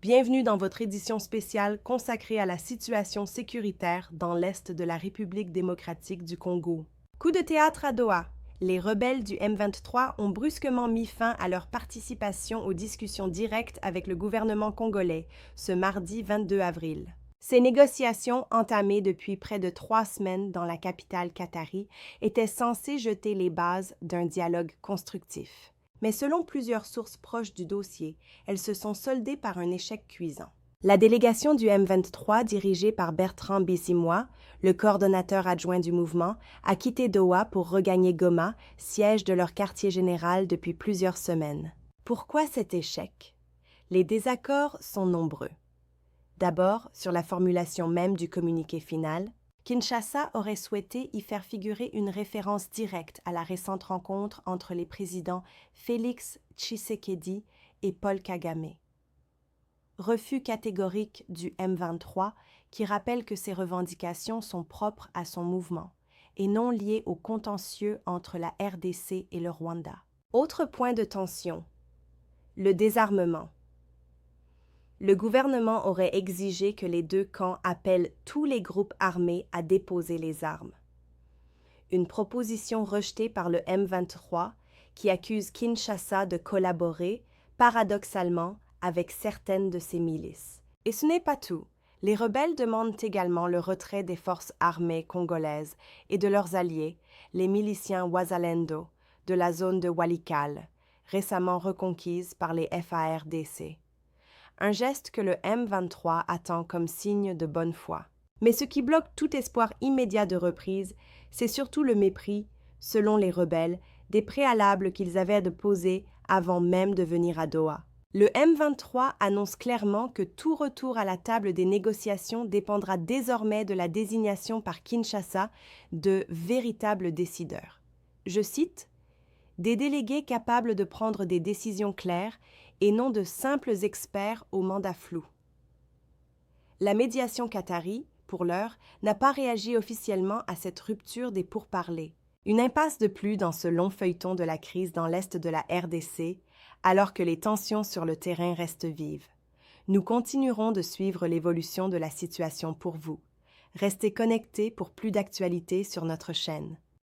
Bienvenue dans votre édition spéciale consacrée à la situation sécuritaire dans l'est de la République démocratique du Congo. Coup de théâtre à Doha. Les rebelles du M23 ont brusquement mis fin à leur participation aux discussions directes avec le gouvernement congolais ce mardi 22 avril. Ces négociations, entamées depuis près de 3 semaines dans la capitale qatari, étaient censées jeter les bases d'un dialogue constructif. Mais selon plusieurs sources proches du dossier, elles se sont soldées par un échec cuisant. La délégation du M23, dirigée par Bertrand Bisimwa, le coordonnateur adjoint du mouvement, a quitté Doha pour regagner Goma, siège de leur quartier général depuis plusieurs semaines. Pourquoi cet échec? Les désaccords sont nombreux. D'abord, sur la formulation même du communiqué final, Kinshasa aurait souhaité y faire figurer une référence directe à la récente rencontre entre les présidents Félix Tshisekedi et Paul Kagame. Refus catégorique du M23 qui rappelle que ces revendications sont propres à son mouvement et non liées au contentieux entre la RDC et le Rwanda. Autre point de tension, le désarmement. Le gouvernement aurait exigé que les deux camps appellent tous les groupes armés à déposer les armes. Une proposition rejetée par le M23 qui accuse Kinshasa de collaborer, paradoxalement, avec certaines de ses milices. Et ce n'est pas tout. Les rebelles demandent également le retrait des forces armées congolaises et de leurs alliés, les miliciens Wazalendo, de la zone de Walikale, récemment reconquise par les FARDC. Un geste que le M23 attend comme signe de bonne foi. Mais ce qui bloque tout espoir immédiat de reprise, c'est surtout le mépris, selon les rebelles, des préalables qu'ils avaient de poser avant même de venir à Doha. Le M23 annonce clairement que tout retour à la table des négociations dépendra désormais de la désignation par Kinshasa de véritables décideurs. Je cite « des délégués capables de prendre des décisions claires et non de simples experts au mandat flou. » La médiation qatari, pour l'heure, n'a pas réagi officiellement à cette rupture des pourparlers. Une impasse de plus dans ce long feuilleton de la crise dans l'est de la RDC, alors que les tensions sur le terrain restent vives. Nous continuerons de suivre l'évolution de la situation pour vous. Restez connectés pour plus d'actualités sur notre chaîne.